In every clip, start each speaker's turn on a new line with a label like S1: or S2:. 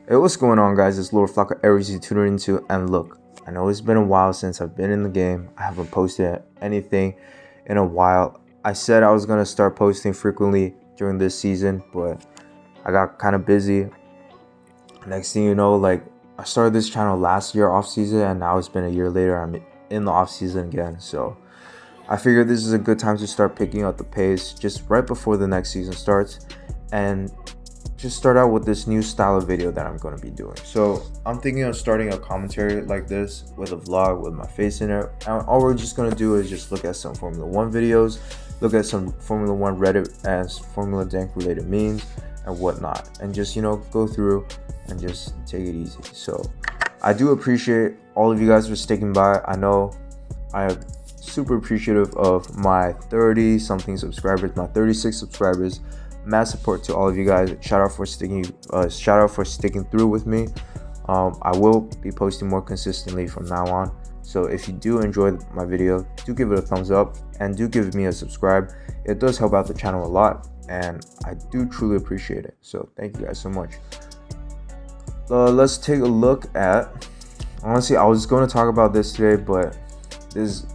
S1: Hey, what's going on, guys? It's Lord Flacko you tuning into. And look, I know it's been a while since I've been in the game. I haven't posted anything in a while. I said I was gonna start posting frequently during this season, but I got kind of busy. Next thing you know, I started this channel last year off season, and now it's been a year later. I'm in the off season again, so I figured this is a good time to start picking up the pace just right before the next season starts, and just start out with this new style of video that I'm going to be doing. So I'm thinking of starting a commentary like this with a vlog with my face in it, and all we're just going to do is just look at some Formula 1 videos, look at some Formula 1 Reddit and Formula Dank related memes and whatnot, and just go through and just take it easy. So I do appreciate all of you guys for sticking by. I know I am super appreciative of my 30 something subscribers, my 36 subscribers. Mad support to all of you guys. Shout out for sticking through with me. I will be posting more consistently from now on, so if you do enjoy my video, do give it a thumbs up and do give me a subscribe. It does help out the channel a lot, and I do truly appreciate it. So thank you guys so much. Let's take a look at, honestly, I was going to talk about this today, but this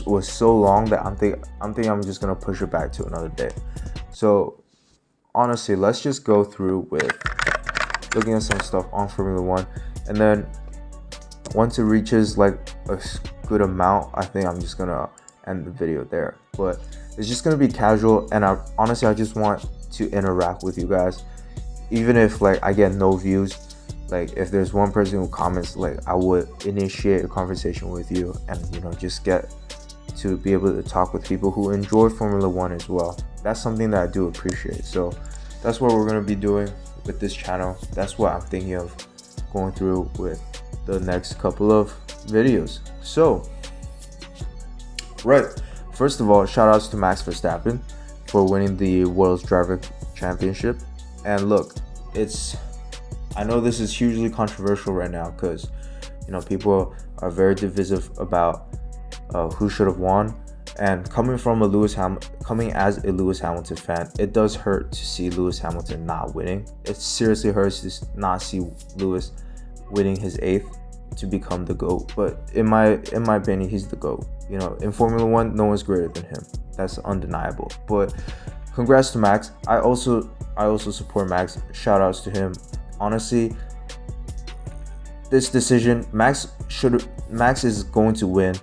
S1: was so long that I'm thinking I'm just going to push it back to another day. So honestly, let's just go through with looking at some stuff on Formula 1, and then once it reaches like a good amount, I think I'm just gonna end the video there. But it's just gonna be casual, and I just want to interact with you guys, even if I get no views. If there's one person who comments, I would initiate a conversation with you, and just get to be able to talk with people who enjoy Formula 1 as well. That's something that I do appreciate. So that's what we're going to be doing with this channel. That's what I'm thinking of going through with the next couple of videos. So, right, first of all, shout outs to Max Verstappen for winning the World's Driver Championship. And look, I know this is hugely controversial right now because people are very divisive about who should have won. And coming as a Lewis Hamilton fan, it does hurt to see Lewis Hamilton not winning. It seriously hurts to not see Lewis winning his 8th to become the GOAT. But in my opinion, he's the GOAT. In Formula 1, no one's greater than him. That's undeniable. But congrats to Max. I also support Max. Shout outs to him. Honestly, this decision, Max is going to win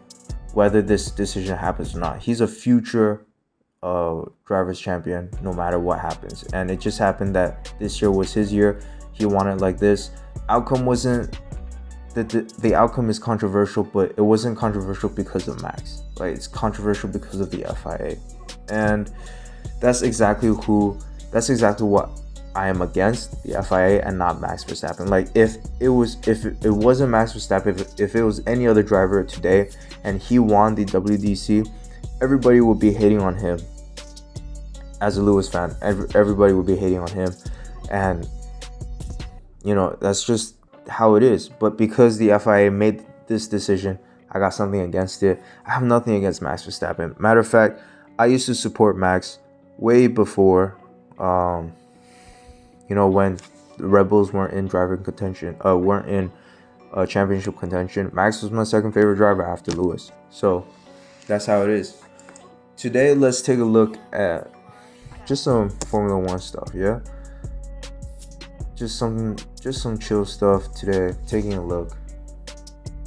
S1: whether this decision happens or not. He's a future drivers champion no matter what happens, and it just happened that this year was his year. He won it like this. Outcome wasn't the outcome is controversial, but it wasn't controversial because of Max. It's controversial because of the FIA, and that's exactly what I am against, the FIA, and not Max Verstappen. If it wasn't Max Verstappen, if it was any other driver today and he won the WDC, everybody would be hating on him. As a Lewis fan, everybody would be hating on him, and that's just how it is. But because the FIA made this decision, I got something against it. I have nothing against Max Verstappen. Matter of fact, I used to support Max way before when the Red Bulls weren't in championship contention. Max was my second favorite driver after Lewis. So that's how it is. Today, let's take a look at just some Formula 1 stuff, yeah? Just some chill stuff today, taking a look.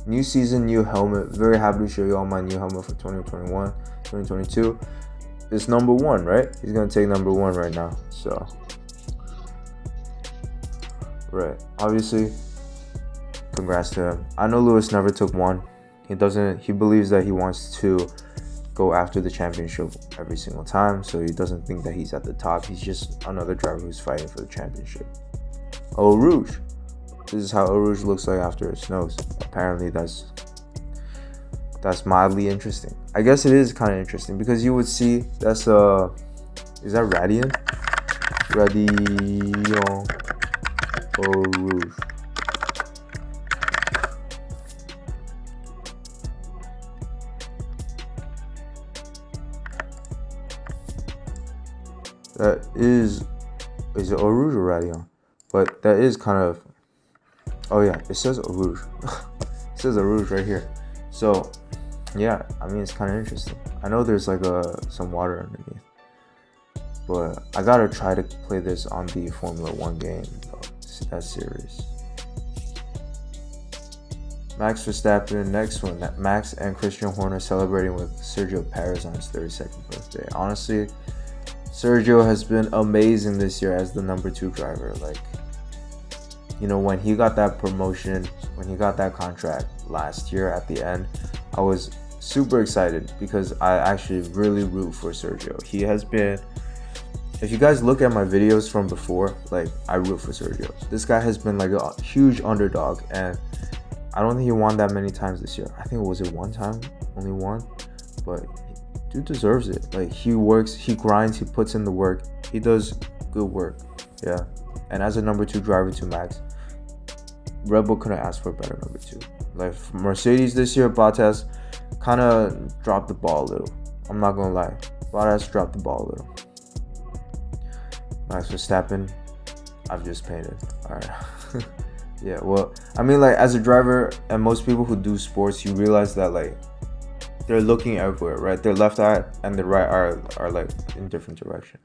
S1: New season, new helmet. Very happy to show you all my new helmet for 2021, 2022. It's number 1, right? He's going to take number 1 right now, so... Right, obviously, congrats to him. I know Lewis never took one. He believes that he wants to go after the championship every single time, so he doesn't think that he's at the top. He's just another driver who's fighting for the championship. Eau Rouge. This is how Eau Rouge looks like after it snows. Apparently that's mildly interesting. I guess it is kind of interesting because you would see is that Radion? Radion. Eau Rouge. That is it Eau Rouge or Radion? But that is kind of Oh yeah, it says Rouge. It says Rouge right here. So yeah, I mean, it's kind of interesting. I know there's like some water underneath, but I gotta try to play this on the Formula 1 game, though. That series. Max Verstappen, next one. Max and Christian Horner celebrating with Sergio Perez on his 32nd birthday. Honestly, Sergio has been amazing this year as the number 2 driver. Like, you know, when he got that promotion, when he got that contract last year at the end, I was super excited because I actually really root for Sergio. He has been, if you guys look at my videos from before, like, I root for Sergio. This guy has been like a huge underdog, and I don't think he won that many times this year. I think it was one time, only one, but dude deserves it. Like, he works, he grinds, he puts in the work, he does good work. Yeah. And as a number 2 driver to Max, Red Bull couldn't ask for a better number 2. Like, Mercedes this year, Bottas kind of dropped the ball a little. I'm not gonna lie, Bottas dropped the ball a little. Max Verstappen, I've just painted. All right. Yeah, well, I mean, like, as a driver and most people who do sports, you realize that, like, they're looking everywhere, right? Their left eye and their right are like in different directions.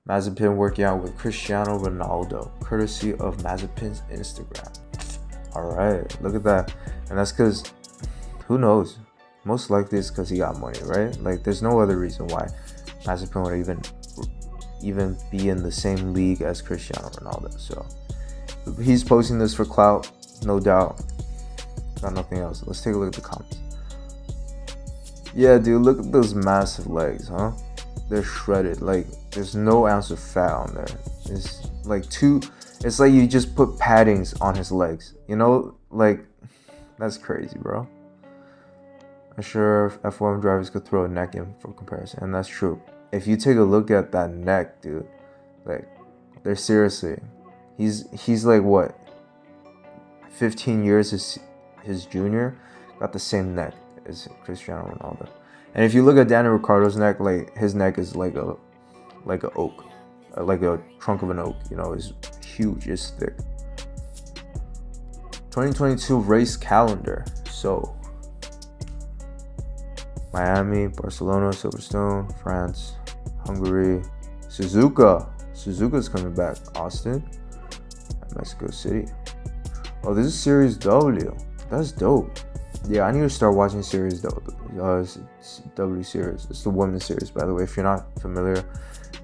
S1: Mazepin working out with Cristiano Ronaldo, courtesy of Mazepin's Instagram. All right, look at that. And that's because, who knows? Most likely it's because he got money, right? Like, there's no other reason why Mazepin would even be in the same league as Cristiano Ronaldo. So he's posting this for clout, no doubt. Got nothing else. Let's take a look at the comments. Yeah, dude, look at those massive legs, huh? They're shredded. Like, there's no ounce of fat on there. It's like it's like you just put paddings on his legs. You know, like, that's crazy, bro. I'm sure F1 drivers could throw a neck in for comparison, and that's true. If you take a look at that neck, dude, like, they're seriously, he's like, what, 15 years his junior, got the same neck as Cristiano Ronaldo. And if you look at Daniel Ricciardo's neck, like, his neck is like a oak, like a trunk of an oak. You know, it's huge, it's thick. 2022 race calendar. So, Miami, Barcelona, Silverstone, France, Hungary, Suzuka's coming back, Austin, and Mexico City. Oh, this is Series W. That's dope. Yeah, I need to start watching Series W series. It's the women's series, by the way. If you're not familiar,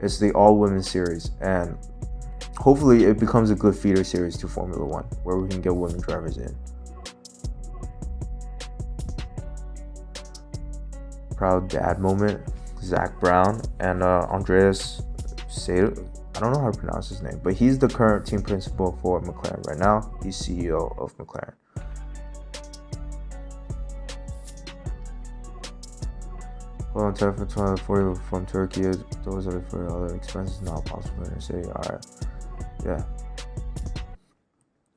S1: it's the all-women's series, and hopefully it becomes a good feeder series to Formula 1, where we can get women drivers in. Proud dad moment. Zach Brown and Andreas Seidel. I don't know how to pronounce his name, but he's the current team principal for McLaren right now. He's CEO of McLaren. Well, on time for 240 from Turkey, those are for other expenses not possible in the city. Alright. Yeah.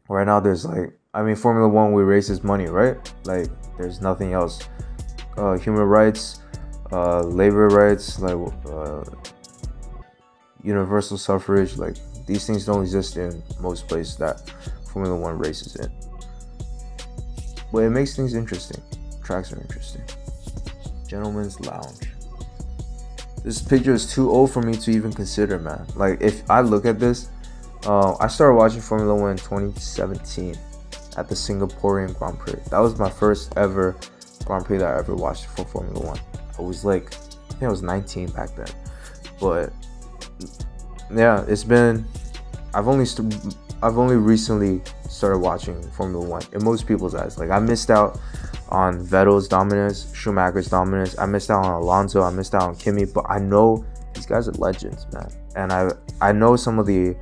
S1: Right now there's like, I mean, Formula 1, we race is money, right? Like, there's nothing else. Human rights, labor rights, like universal suffrage, like, these things don't exist in most places that Formula 1 races in. But it makes things interesting. Tracks are interesting. Gentleman's Lounge. This picture is too old for me to even consider, man. Like, if I look at this, I started watching Formula 1 in 2017 at the Singaporean Grand Prix. That was my first ever Grand Prix that I ever watched for Formula 1. I was like, I think I was 19 back then. But yeah, it's been, I've only recently started watching Formula 1 in most people's eyes. Like, I missed out on Vettel's dominance, Schumacher's dominance. I missed out on Alonso. I missed out on Kimi. But I know these guys are legends, man. And I know some of the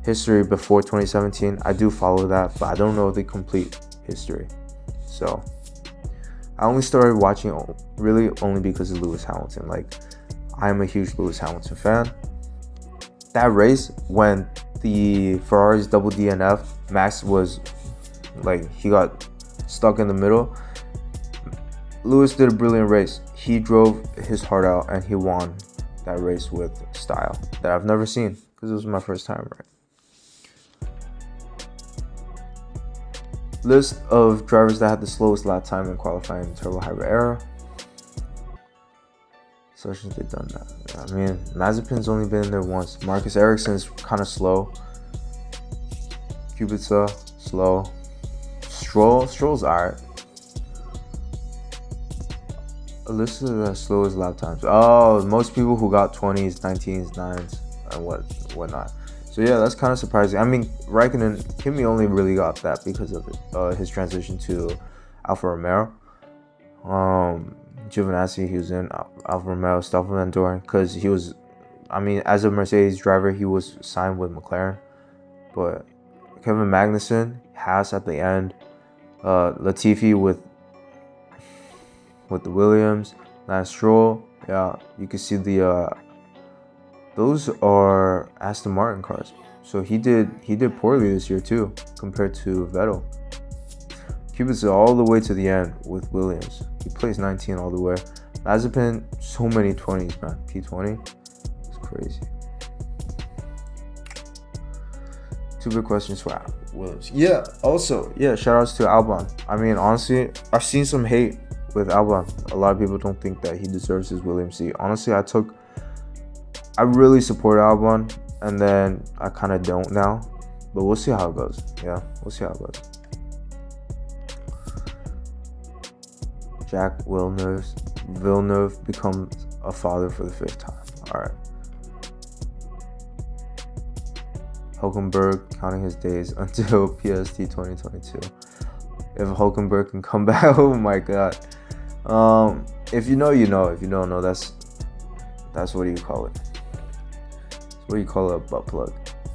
S1: history before 2017. I do follow that, but I don't know the complete history. So I only started watching really only because of Lewis Hamilton. Like, I'm a huge Lewis Hamilton fan. That race, when the Ferrari's double DNF, Max was like, he got stuck in the middle. Lewis did a brilliant race. He drove his heart out and he won that race with style that I've never seen, because it was my first time, right? List of drivers that had the slowest lap time in qualifying in the turbo hybrid era. So since they've done that, I mean, Mazepin's only been in there once. Marcus Ericsson's kind of slow. Kubica, slow. Stroll's alright. A list of the slowest lap times. Oh, most people who got 20s, 19s, 9s, and whatnot. So yeah, that's kind of surprising. I mean, Kimi only really got that because of his transition to Alfa Romeo. Giovinazzi, he was in Alfa Romeo, Stoffel Van Dorn, because he was, I mean, as a Mercedes driver, he was signed with McLaren. But Kevin Magnussen, Haas at the end, Latifi with the Williams, Lance Stroll. Yeah, you can see those are Aston Martin cars. So he did poorly this year too, compared to Vettel. Kubica all the way to the end with Williams. He plays 19 all the way. Mazepin, so many 20s, man. P20, it's crazy. Two big questions for Williams. Yeah, also, shout outs to Albon. I mean, honestly, I've seen some hate with Albon. A lot of people don't think that he deserves his Williams seat. Honestly, I really support Albon, and then I kind of don't now. But we'll see how it goes. Yeah, we'll see how it goes. Jack Villeneuve becomes a father for the 5th time. All right. Hulkenberg counting his days until PST 2022. If Hulkenberg can come back, oh my god. If you know, you know. If you don't know, that's what you call it. That's what you call a butt plug.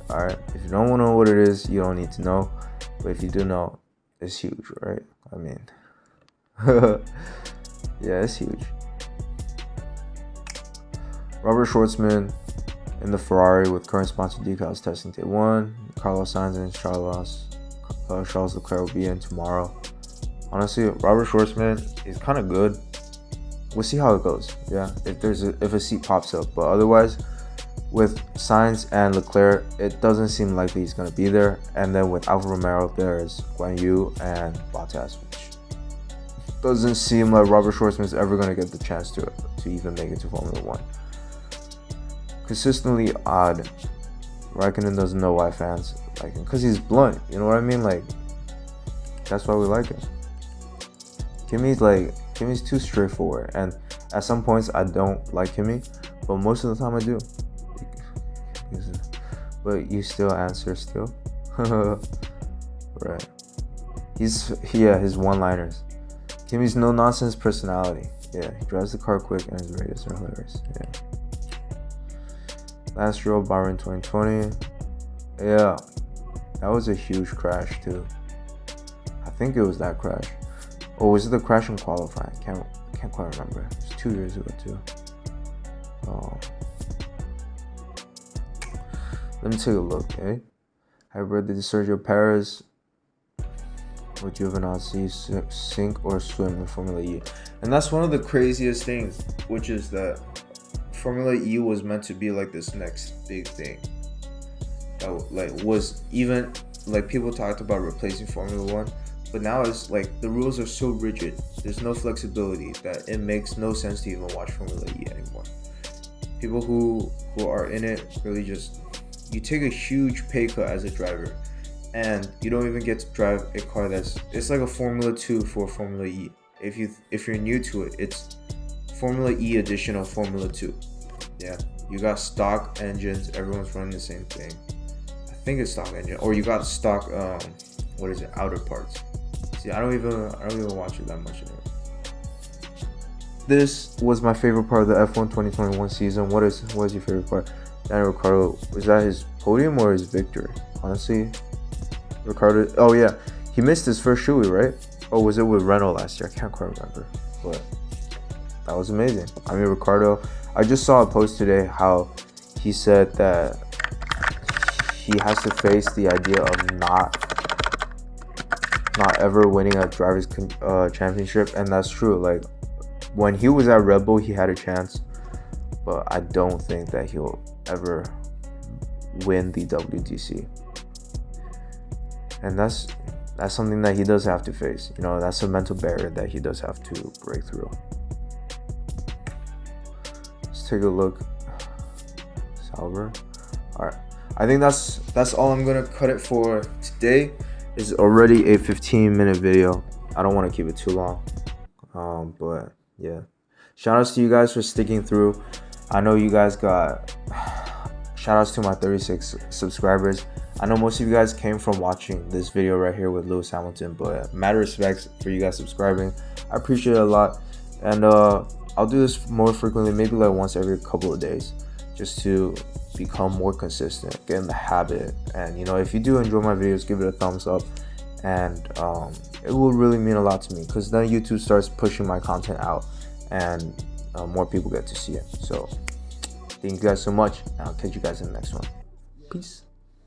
S1: All right. If you don't want to know what it is, you don't need to know. But if you do know, it's huge, right? I mean, yeah, it's huge. Robert Schwartzman in the Ferrari with current sponsor decals testing day 1. Carlos Sainz and Charles Leclerc will be in tomorrow. Honestly, Robert Schwartzman is kind of good. We'll see how it goes. Yeah, if a seat pops up, but otherwise, with Sainz and Leclerc, it doesn't seem likely he's gonna be there. And then with Alfa Romeo, there's Guan Yu and Bottas, which doesn't seem like Robert Schwartzman is ever gonna get the chance to even make it to Formula 1. Consistently odd. Raikkonen doesn't know why fans like him, because he's blunt. You know what I mean? Like, that's why we like him. Kimi's too straightforward, and at some points I don't like Kimi, but most of the time I do. But you still answer still. Right. His one-liners. Kimi's no-nonsense personality. Yeah, he drives the car quick and his radios are hilarious. Yeah. Last row, Bahrain 2020. Yeah, that was a huge crash too. I think it was that crash. Or was it the crash in qualifying? Can't quite remember. It was 2 years ago too. Oh. Let me take a look, eh? Happy birthday to Sergio Perez. Would Giovinazzi sink or swim in Formula E? And that's one of the craziest things, which is that Formula E was meant to be like this next big thing. That was even like people talked about replacing Formula 1, but now it's like the rules are so rigid. There's no flexibility that it makes no sense to even watch Formula E anymore. People who are in it really just, you take a huge pay cut as a driver, and you don't even get to drive a car it's like a Formula 2 for Formula E. If you're new to it, it's Formula E edition of Formula 2. Yeah, you got stock engines, everyone's running the same thing. I think it's stock engine, or you got stock outer parts. See, I don't even watch it that much anymore. This was my favorite part of the F1 2021 season. What is your favorite part? Daniel Ricciardo, was that his podium or his victory? Honestly, Ricciardo. Oh yeah, he missed his first shoey, right? Oh, was it with Renault last year? I can't quite remember, but that was amazing. I mean, Ricciardo. I just saw a post today how he said that he has to face the idea of not ever winning a drivers championship, and that's true. Like, when he was at Red Bull, he had a chance, but I don't think that he'll ever win the WTC. And that's that's something that he does have to face. You know, that's a mental barrier that he does have to break through. Let's take a look. Salver. All right, I think that's all I'm gonna cut it for today. It's already a 15-minute video. I don't want to keep it too long, but yeah, shout outs to you guys for sticking through. I know you guys got shout outs to my 36 subscribers. I know most of you guys came from watching this video right here with Lewis Hamilton, but mad respects for you guys subscribing. I appreciate it a lot, and I'll do this more frequently, maybe like once every couple of days, just to become more consistent, get in the habit. And you know, if you do enjoy my videos, give it a thumbs up, and it will really mean a lot to me, because then YouTube starts pushing my content out and more people get to see it. So thank you guys so much, and I'll catch you guys in the next one. Peace.